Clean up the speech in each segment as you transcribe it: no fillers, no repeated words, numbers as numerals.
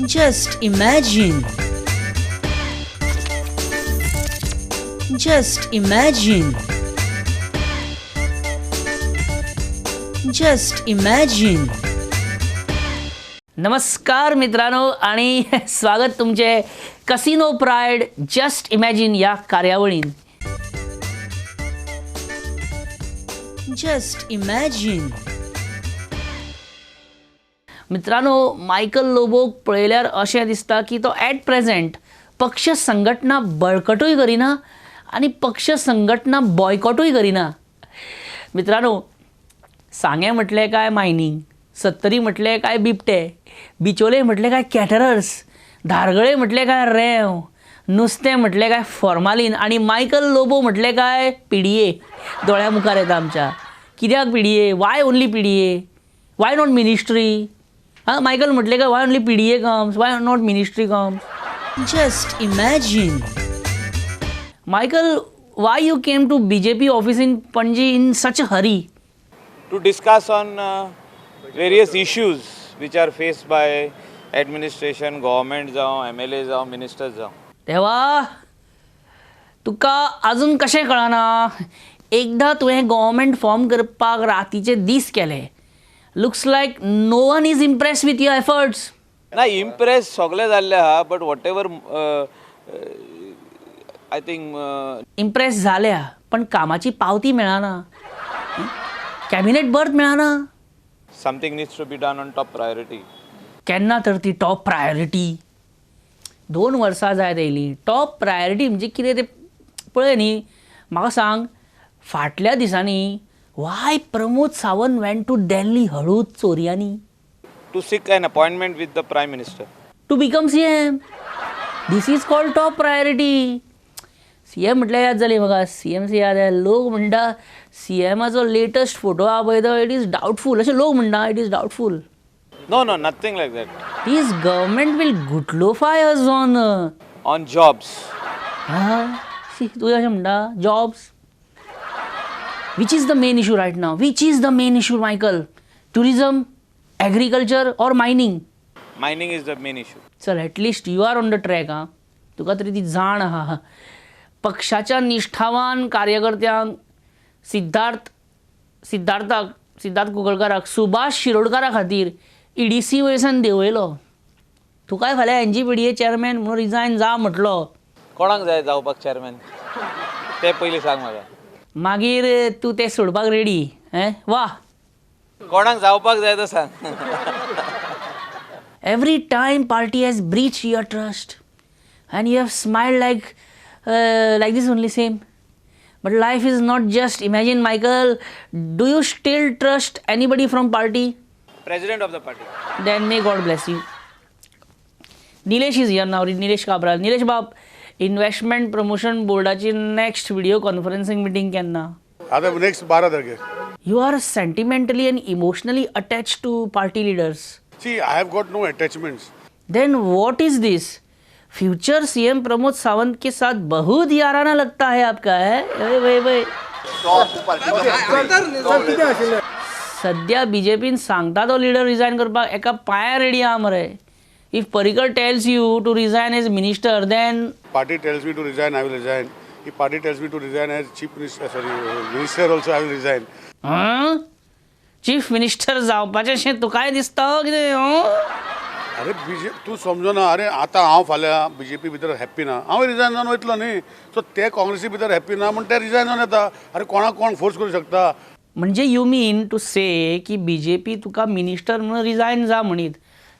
Just imagine. Just imagine. Just imagine. नमस्कार मित्रांनो आणि स्वागत तुमचे कसिनो प्राइड जस्ट इमॅजिन या कार्यावळीन. Just imagine. मित्रांनो, मायकल लोबोक पळयल्यार अशें दिसता की तो ॲट प्रेझेंट पक्ष संघटना बळकटूय करिना आनी पक्ष संघटना बॉयकॉटूय करिना. मित्रांनो, सांगे म्हटलें काय मायनिंग, सत्तरी म्हटलें काय बिबटे, बिचोले म्हटलें काय कॅटरर्स, धारगळे म्हटलें काय रेंव, नुस्तें म्हटलें काय फॉर्मालीन आनी मायकल लोबो म्हटलें काय PDA. दोळ्या मुखार येता आमच्या. कित्याक PDA? Y only PDA? Why not ministry? Michael म्हटलें काय Y only PDA comes, why not ministry comes? Just imagine. Michael, why you came to BJP office in Panji in such a hurry? To discuss on various issues which are faced by administration, government जावं, MLA जावं, ministers जावं. देवा, तुका अजून कशें कळना? एकदा तुवें government form करपाक रातीचे दीस केले. Looks like no one is impress with your efforts. ना इम्प्रेस सगळे जाल्ले आहा, but whatever I think impress झाल्या पण कामाची पावती मेळना, कॅबिनेट बर्थ मेळना. Something needs to be done on top priority. केन्ना तर ती टॉप प्रायोरिटी 2 वर्सां जायत येयली. टॉप प्रायोरिटी म्हणजे कितें तें पळय न्ही. म्हाका सांग, फाटल्या दिसांनी why Pramod Sawant went to Delhi हळूच चोरयांनी to seek an appointment with the prime minister. To become CM. This is called top priority. CM म्हटल्यार याद जाली म्हाका. CMC याद आहे. लोक म्हणटा CMाचो लेटस्ट फोटो आहा पळय तो, इट इज डावटफूल. अशें लोक म्हणटा it is doubtful. No, nothing like that. This government will gutlify us On jobs. तू अशें म्हणटा jobs. Which is the main issue right now? Which is the main issue, Michael? Tourism, agriculture or mining? Mining is the main issue. चल, at least you are on the track. तुका तरी ती जाण आहा. पक्षाच्या निश्ठावान कार्यकर्त्यांक सिद्धार्थ कुंकळकाराक सुभाष शिरोडकारा खातीर EDC वयरसान देंवयलो. तुकाय फाल्यां NGPDA चेअरमॅन म्हणून रिजायन जा म्हटलो. कोणाक जाय जावपाक चेअरमॅन ते पयलीं सांग म्हाका. मागीर तूं तें सोडपाक रेडी? वा. कोणाक जावपाक जाय तो सांग. Every time party has breached your trust and you have smiled like this only same. But life is not just imagine, Michael. Do you still trust anybody from party? President of the party. Then may God bless you. Nilesh is here now. Nilesh Kabral. Nilesh बाब, investment promotion बोर्डाची next video conferencing meeting केन्ना? आता next 12 तारखेर. You are sentimentally and emotionally attached to party leaders. See, I have got no attachments. Then what is this? Future CM Pramod Sawant के साथ बहुत याराना लगता है आपका. है सध्या BJPन सांगता तो लिडर रिजायन करपाक एका पांयार रेडी आहा मरे. If Parrikar tells you to resign as minister, then Party tells me to resign, I will resign. If party tells me to resign as chief minister, minister also, I will resign. Chief minister जावपाचें तुकाय दिसता कितें? अरे तू समजो ना. अरे आतां हांव फाल्यां BJP भितर हॅप्पी ना, हांव रिजायन जावन वयतलो न्ही. सो ते काँग्रेसी भितर हॅप्पी ना म्हण ते रिजायन जावन येता. अरे कोणाक कोण फोर्स करूं शकता? म्हणजे यू मीन टू से की BJP तुका मिनिस्टर म्हणून रिजायन जा म्हणीत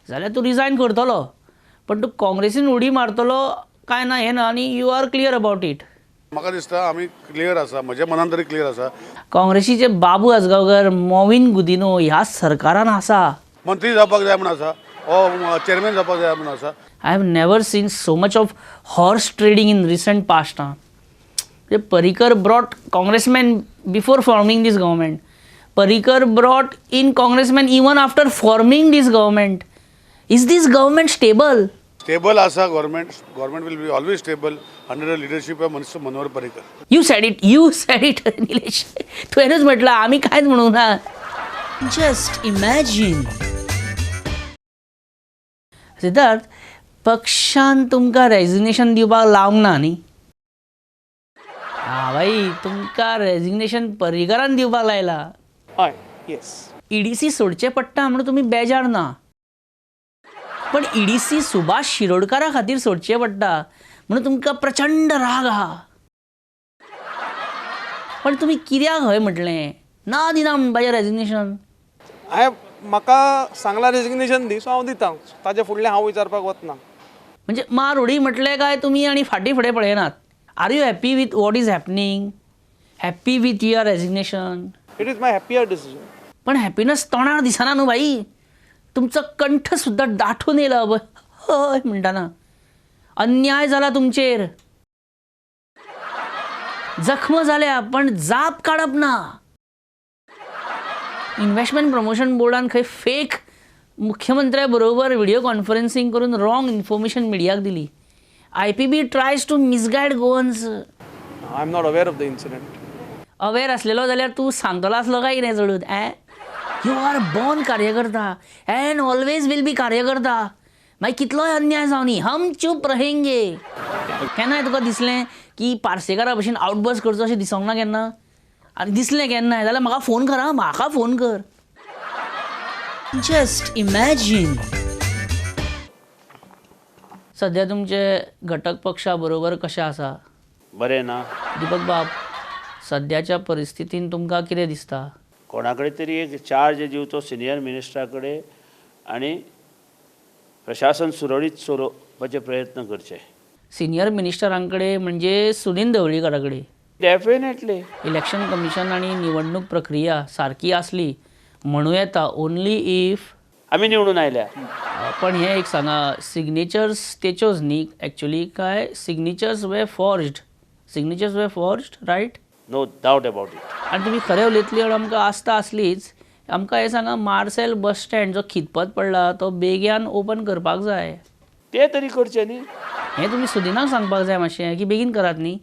जाल्यार तूं रिजायन करतलो, पण तूं काँग्रेसीन उडी मारतलो काय ना हें ना, आनी you are clear about it? म्हाका दिसता आमी क्लियर आसा, म्हज्या मनान तरी क्लियर आसा. काँग्रेसीचे बाबू आजगांवकर, मॉविन गुदिनो ह्या सरकारान आसा. मंत्री जावपाक जाय म्हण आसा, ओ चेअरमॅन जावपाक जाय म्हण आसा. I have never seen so much of horse trading in recent past. Parrikar brought congressmen before forming this government. Parrikar brought in congressmen even after forming this government. Is this government stable? Stable asa government will be always stable under the leadership of Minister Manohar Parrikar. You said it, Nilesh. तू हेच म्हटलं, आम्ही कायच म्हणू ना. Just imagine. Siddharth, पक्षान तुमकां resignation दिवपाक लावंक ना न्ही? हा भाई, तुमकां रेजिग्नेशन पर्रीकरान दिवपाक लायला. हय येस. EDC सोडचें पडटा म्हणून तुमी बेजार ना, पण EDC सुभाष शिरोडकारा खातीर सोडचें पडटा म्हणून तुमकां प्रचंड राग आहा. पण तुमी कित्याक हय म्हटलें? ना दिना म्हणपाचें रेजिग्नेशन. म्हाका सांगला रेजिग्नेशन दी, सो हांव दितां. ताजे फुडलें हांव विचारपाक वचना. म्हणजे मार उडी म्हटलें काय तुमी आनी फाटीं फुडें पळयनात. Are you happy with what is happening? Happy with your resignation? It is my happier decision. पण हॅपीनेस तोंडार दिसना न्हू भाई. तुमचो कंठ सुद्दां दाठून येयला हय म्हणटाना. अन्याय जाला तुमचेर, जखम जाल्या पण जाप काडप ना. इन्व्हेस्टमेंट प्रमोशन बोर्डान खंय फेक मुख्यमंत्र्या बरोबर व्हिडिओ कॉन्फरन्सिंग करून रॉंग इन्फॉर्मेशन मिडियाक दिली. IPB tries to misguide Goans. I am not aware of the incident. Aware असलेलो जाल्यार तूं सांगतलो आसलो काय कितें चडूत? You are born karyakarta and always will be karyakarta. मागीर कितलोय अन्याय जावनी, हम चूप रहेंगे. केन्नाय तुका दिसलें की पार्सेकारा भशेन आउटबर्स करचो अशें दिसोंक ना केन्ना? आनी दिसलें केन्नाय जाल्यार म्हाका फोन कर, म्हाका फोन कर. Just imagine. सध्या तुमचे घटक पक्षा बरोबर कशें आसा? बरें ना. दीपक बाब, सद्याच्या परिस्थितीन तुमकां कितें दिसता? कोणा कडेन तरी एक चार्ज दिवचो सिनियर मिनिस्टरा कडेन आनी प्रशासन सुरळीत चलोवपाचे प्रयत्न करचे. सिनियर मिनिस्टरां कडेन म्हणजे सुनील ढवळीकारा कडेन? डेफिनेटली. इलेक्शन कमिशन आणि निवडणूक प्रक्रिया सारकी असली म्हणू येता ओन्ली इफ आमी निवडून आयल्या. पण हे एक सांगा, सिग्नेचर्स तेच्योच न्ही एक्चुअली, काय signatures were forged right? No doubt about it. आनी तुमी खरें उलयतली आणि आमकां आस्था आसलीच. आमकां हे सांगा, मार्सेल बस स्टँड जो खितपत पडला तो बेगीन ओपन करपाक जाय. ते तरी करचे न्ही. हें तुमी सुदिनाक सांगपाक जाय मातशें की बेगीन करात न्ही.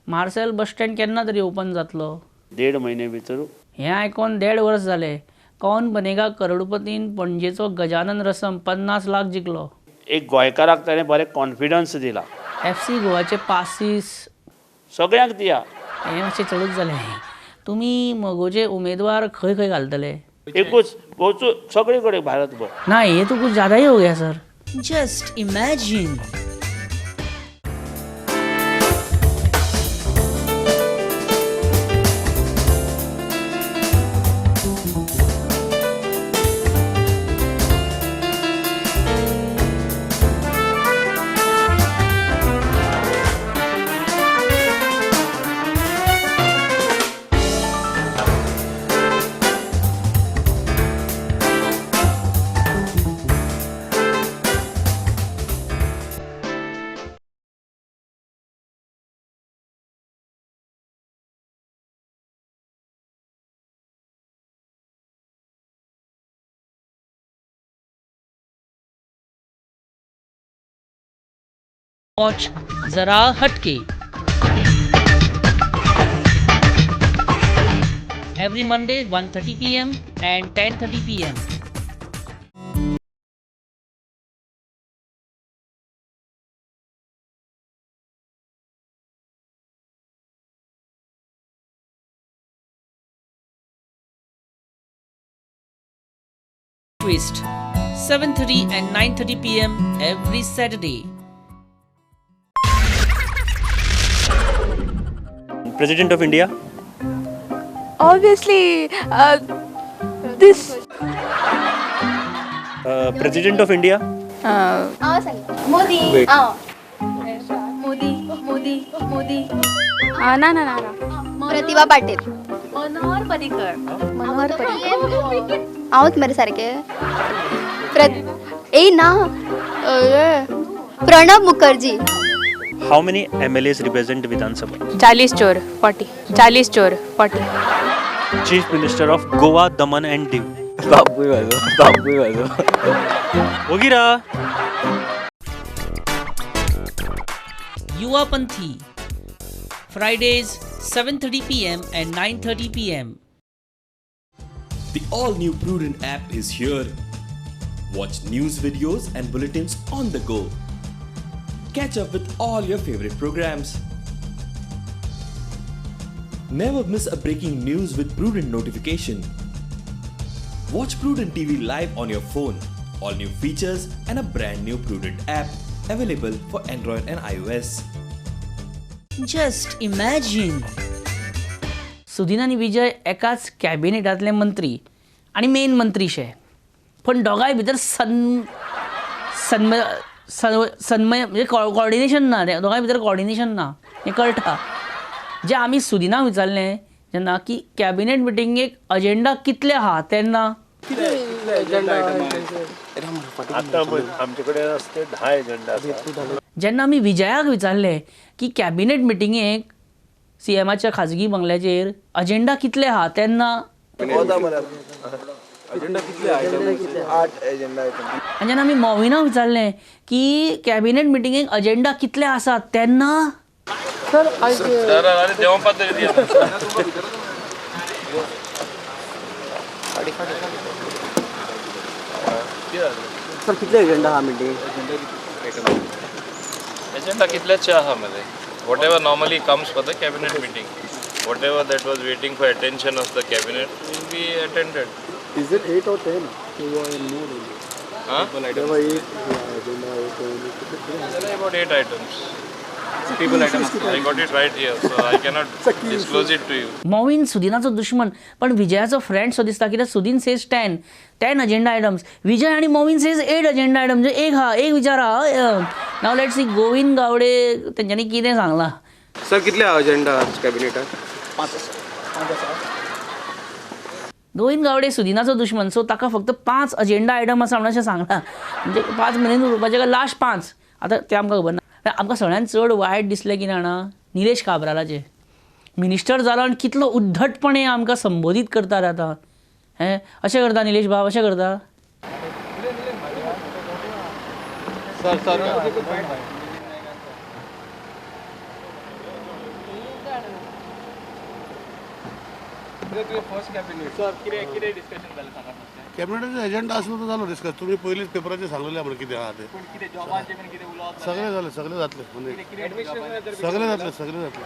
मार्सेल बस स्टँड केन्ना तरी ओपन जातलो? 1.5 म्हयने भितर. हें आयकोन 1.5 वर्स जालें. कौन बनेगा करोडपतीन पणजेचो गजानन रसम 50 लाख जिखलो. एक गोंयकाराक ताणें बरें कॉन्फिडन्स दिला. FC गोवाचे पासीस सगळ्यांक दिया. हें मातशें चडूच जालें. तुमी मोगोचे उमेदवार खंय खंय घालतले? एकूच गोंयचो सगळे कडेन भारतभर. ना, ये तो कुछ ज़्यादा ही हो गया सर. Just imagine. Watch जरा हटके. Every Monday 1:30 p.m. and 10:30 p.m. Twist 7:30 and 9:30 p.m. every Saturday. President of India? Obviously, this. President of India? Modi. Modi. ना. प्रतिभा पाटील. मनोहर पर्रीकर. आहोत मेरे सारखे. Pranab Mukherjee. How many MLAs represent Vidhan Sabha? 40 चोर 40. Chief Minister of Goa, Daman and Diu. Babu Ogira. युवापंथी Fridays 7:30 p.m. and 9:30 p.m. The all-new Prudent app is here. Watch news videos and bulletins on the go. Catch up with all your favorite programs. Never miss a breaking news with Prudent notification. Watch Prudent TV live on your phone. All new features and a brand new Prudent app available for Android and iOS. Just imagine Sudin आनी विजय एकाच कॅबिनेटांतले मंत्री आनी main मंत्री शे, पण दोगांय भितर सन्मय म्हणजे कॉर्डिनेशन ना, दोगांय भितर कॉर्डिनेशन ना हें कळटा. जें आमी सुदिनाक विचारलें जेन्ना की कॅबिनेट मिटिंगेक अजेंडा कितले आहा तेन्ना आता आमचे कडेन असते 10 एजेंडा आसा. जेन्ना आमी विजयाक विचारलें की कॅबिनेट मिटिंगेक CMच्या खाजगी बंगल्याचेर अजेंडा कितले आहा तेन्ना आनी जेन्ना आमी मोविनाक विचारलें की कॅबिनेट मिटिंगेक अजेंडा कितले आसात तेन्ना सर कितले एजेंडा हा मिटिंग एजेंडा कितल्याचे आहा मध्ये whatever normally comes for the cabinet meeting, whatever that was waiting for attention of the cabinet will be attended. Is it 8 or 10? There are about 8 items. People items. I got it right here, so I cannot disclose it to you. मोविन सुदिनाचो दुश्मन पण विजयाचो friend so दिसता, कित्याक Sudin says 10 agenda items, Vijay आनी Mauvin says 8 agenda items. एक विचार हा. Now let's see Govind Gaude तेंच्यांनी कितें सांगलां. सर कितले अजेंडा कॅबिनेटात? 5. गोविंद गावडे सुदिनाचो दुश्मन, सो ताका फक्त 5 अजेंडा आयटम आसा म्हणून अशें सांगलां. म्हणजे 5 म्हयने उरपाचे काय लास्ट 5 आतां तें आमकां खबर ना. आमकां सगळ्यांत चड वायट दिसलें कितें जाणा, निलेश काब्रालाचें. मिनिस्टर जालो आनी कितलो उद्धटपणे आमकां संबोधीत करतात आतां. हें अशें करता निलेश बाब, अशें करता. कॅबिनेटाचो एजेंडा आसलो तर जालो डिस्कस. तुमी पयलींच पेपराचेर सांगलेलें आमकां कितें आहा तें. सगळें जालें, सगळें जातलें, सगळें जातलें.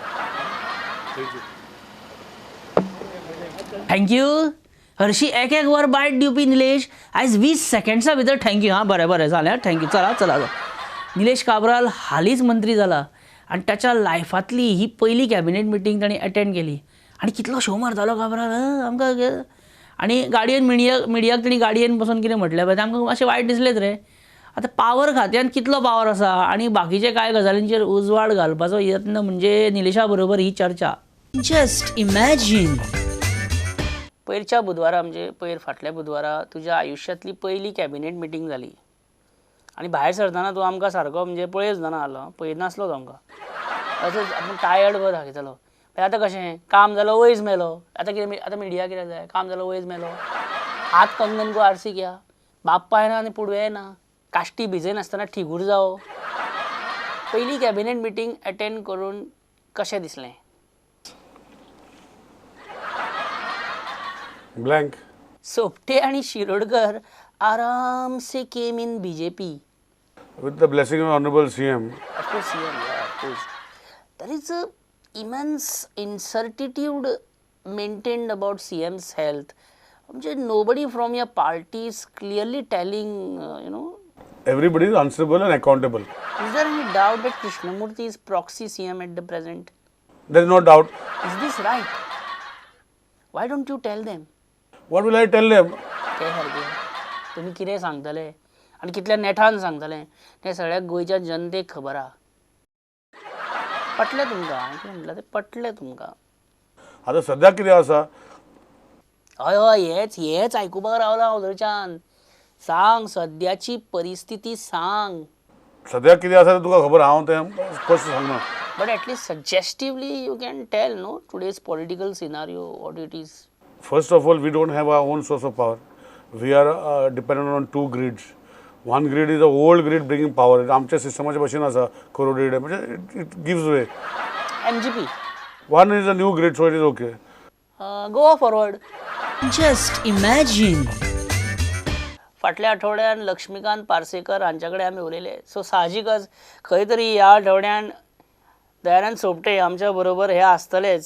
थँक्यू हरशी. एक वर बायट दिवपी निलेश आयज 20 सेकंड्सां भितर थँक्यू. हां बरें जालें, थँक्यू. चला. निलेश काब्राल हालींच मंत्री जाला आनी ताच्या लायफांतली ही पयली कॅबिनेट मिटींग ताणें अटेंड केली आनी कितलो शो मारतालो काब्राल आमकां. आनी गाडयेन मिडियाक ताणी गाडयेन बसून कितें म्हटलें पळय तें आमकां मातशें वायट दिसलेंच रे. आतां पावर खात्यान कितलो पावर आसा आनी बाकीचे कांय गजालींचेर उजवाड घालपाचो यत्न म्हणजे निलेशा बरोबर ही चर्चा. जस्ट इमॅजिन पयरच्या बुधवारा म्हणजे फाटल्या बुधवारा तुज्या आयुश्यांतली पयली कॅबिनेट मिटींग जाली आनी भायर सरतना तूं आमकां सारको म्हणजे पळयच ना जालो, पळयत नासलो तो आमकां. अशेंच आपूण टायर्ड बरो दाखयतालो. आतां कशें काम जालो वयच मेलो. आतां मिडिया कितें जाय, काम जालो वयच मेलो. हात कंगन को आरसी घ्या, बाप्पा येना आनी पुडवे येना, काश्टी भिजय नासतना ठिगूर जावो. पयली कॅबिनेट मिटींग अटेंड करून कशें दिसलें? ब्लँक. सोपटे आणि शिरोडकर आराम से केम in BJP. With the blessing of Honorable CM. Of course, CM, yeah, of course. There is a immense incertitude maintained about CM's health. Nobody from your party is clearly telling, Everybody is answerable and accountable. Is there any doubt that Krishnamurthy is proxy CM at the present? There is no doubt. Is this right? Why don't you tell them? What will I tell them? ते सारकें तुमी कितें सांगतले आनी कितल्या नेटान सांगतले तें सगळ्या गोंयच्या जनतेक खबर आहा. पटलें तुमकां? हांवें कितें म्हटलें तें पटलें तुमकां? आतां सद्या कितें आसा? हय हेच आयकुपाक रावला हांव थंयच्यान. सांग सद्याची परिस्थिती सांग. सद्या कितें आसा तें तुका खबर, हांव तें स्पश्ट सांगना. But at least suggestively you can tell, no, today's political scenario, what it is. First of all, we don't have our own source of power. We are dependent on 2 grids. One grid is the old grid bringing power. आमच्या सिस्टमाच्या भशेन आसा कोरो grid म्हणजे it gives way. MGP. One is a new grid, so it is okay. Go forward. Just imagine. फाटल्या आठवड्यान लक्ष्मीकांत पार्सेकर हांच्याकडे आमी उलयले. So साहजिकच खंय तरी ह्या आठवड्यान दयानंद सोपटे आमच्या बरोबर हे आसतलेच.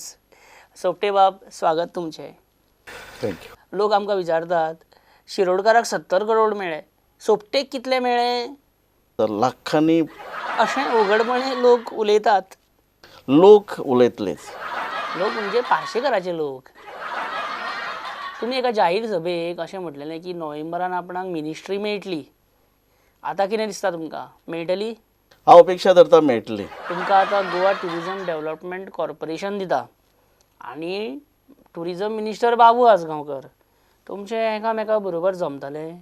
सोपटे बाब, स्वागत तुमचें. थँक्यू. लोक आमकां विचारतात शिरोडकाराक 70 करोड मेळ्ळे, सोपटेक कितले मेळ्ळे तर लाखांनी अशें उघडपणे लोक उलयतात. लोक उलयतलेच. लोक म्हणजे पार्सेकराचे लोक. तुम्ही एका जाहीर सभेक अशें म्हटलेलें की नोव्हेंबरान आपणाक मिनिस्ट्री मेळटली. आतां कितें दिसता तुमकां, मेळटली? हांव अपेक्षा धरता मेळटली. तुमकां आतां गोवा ट्युरिजम डेव्हलपमेंट कॉर्पोरेशन दिता आनी ट्युरिजम मिनिस्टर बाबू आसगांवकर. तुमचें एकामेका बरोबर जमतलें?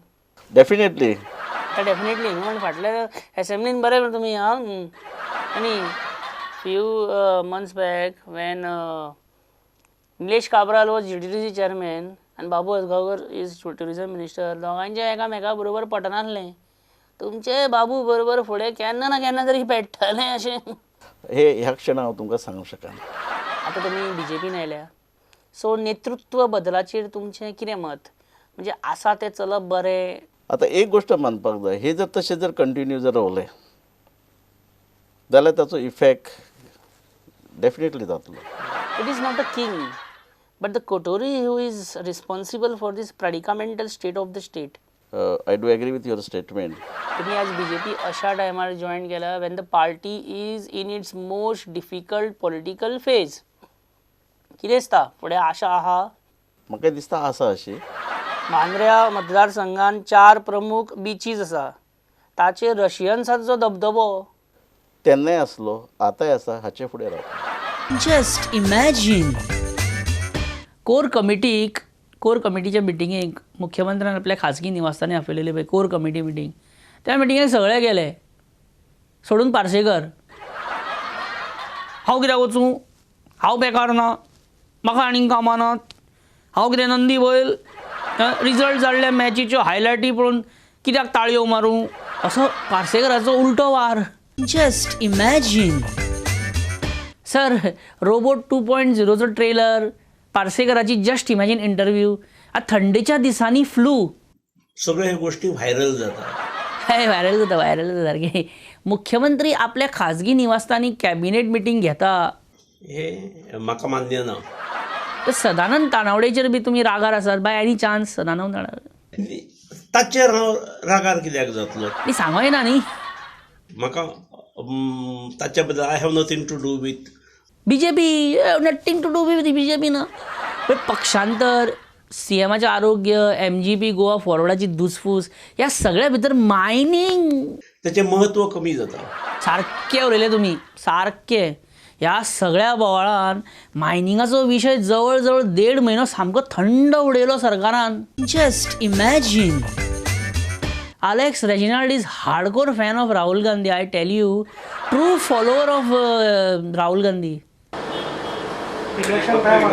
डेफिनेटली. आतां डेफिनेटली न्हू, आनी फाटल्या एसेंब्लीन बरें म्हणलें तुमी आनी few months back Wien Nilesh Cabral was GTDC chairman आनी बाबू आसगांवकर इज ट्युरिजम मिनिस्टर. दोगांचें एकामेका बरोबर पटनासलें. तुमचे बाबू बरोबर फुडें केन्ना ना केन्ना तरी पेट्टलें अशें. ह्या क्षणां हांव तुमकां सांगूंक शकना. आतां तुमी BJPन आयल्या, सो नेतृत्व बदलाचेर तुमचें कितें मत? म्हणजे आसा तें चलप बरें? आतां एक गोश्ट मानपाक जाय, हे जर तशें जर कंटिन्यू जर रावलें जाल्यार ताचो इफेक्ट डेफिनेटली जातलो. It is not a king, but the Kotori who is responsible for this predicamental state of the state. I do agree with your statement. तुम्ही आज BJP अशा टायमार जॉईन केला when the party is in its most difficult political phase. कितें दिसता फुडें आशा आहा? म्हाका दिसता आसा अशी. मांद्र्या मतदारसंघान 4 प्रमुख बीचीस आसा, ताचेर रशियन्सांचो दबदबो तेन्नाय आसलो, आतांय आसा, हाचे फुडें रावता. Just imagine. कोर कमिटीच्या मिटिंगेक मुख्यमंत्र्यान आपल्या खाजगी निवासस्थानी आपयलेली पळय कोर कमिटी मिटींग, त्या मिटिंगेक सगळे गेले सोडून पार्सेकर. हांव कित्याक वचूं, हांव बेकार ना, म्हाका आनीक कामां नात, हांव कितें नंदी बैल, रिजल्ट जाल्ल्या मॅचीच्यो हायलायटी पळोवन कित्याक ताळयो मारूं, असो पार्सेकराचो उलटो वार. Just imagine. सर, रोबोट 2.0चो ट्रेलर, पार्सेकराची जस्ट इमॅजिन इंटरव्यू, थंडेच्या दिसांनी फ्लू, सगळ्या ह्या गोष्टी व्हायरल जातात. व्हायरल जाता सारकें. मुख्यमंत्री आपल्या खाजगी निवासस्थानी कॅबिनेट मिटींग घेता, हे म्हाका मान्य ना. तर सदानंद तानावडेचेर बी तुमी रागार आसात बाय एनी चान्स? सदानंद ताचेर हांव रागार कित्याक जातलो? ती सांगो येना न्ही. म्हाका ताच्या बद्दल I have nothing to do with BJP. Nothing to do with BJP ना. पण पक्षांतर, CMाचें आरोग्य, MGP गोवा फॉरवर्डाची दुसफूस, ह्या सगळ्या भितर मायनींग त्याचें महत्व कमी जाता. सारके उलयले तुमी, सारके. ह्या सगळ्या बोवाळान मायनिंगाचो विशय जवळ जवळ 1.5 म्हयनो सामको थंड उडयलो सरकारान. Just imagine. Alex Reginald is hardcore fan of Rahul Gandhi. I tell you, true follower of Rahul Gandhi. Election time.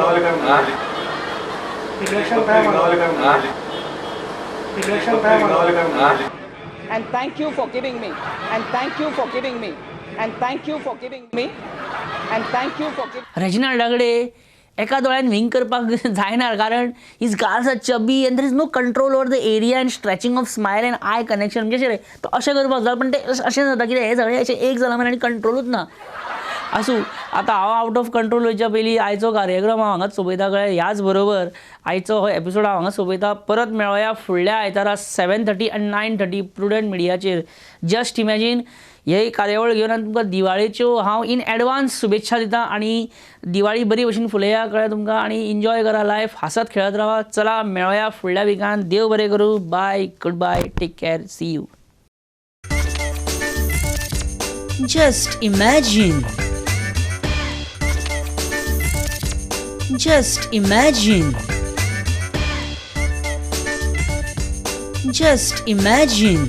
And thank you for giving me. And thank you for giving me. And thank you for giving me. And thank you for giving. रेजिनाल्डाकडे एका दोळ्यान wink करपाक जायना कारण his गार्स are chubby and there is no control over the area and stretching of smile and eye connection. म्हणजे अशें तो अशें करपाक जाय पण ते अशें जाता कितें हे सगळें अशें एक जाला आनी कंट्रोलूच ना. आसूं, आतां हांव आउट ऑफ कंट्रोल वयच्या पयलीं आयचो कार्यक्रम हांव हांगाच सोंपयता कळ्ळें. ह्याच बरोबर आयचो हो एपिसोड हांव हांगा सोंपयता. परत मेळोया फुडल्या आयतारा 7:30 आनी 9:30 प्रुडंट मिडियाचेर. जस्ट इमॅजीन हे कार्यावळ घेवन आनी तुमकां दिवाळेच्यो हांव इन एडवान्स शुभेच्छा दिता आनी दिवाळी बरी भशेन फुलया कळ्ळें तुमकां. आनी एन्जॉय करा लायफ, हांसत खेळत रावा. चला मेळोया फुडल्या विकान. देव बरें करूं. Bye, good bye, take care, see you. Just imagine. Just imagine. Just imagine.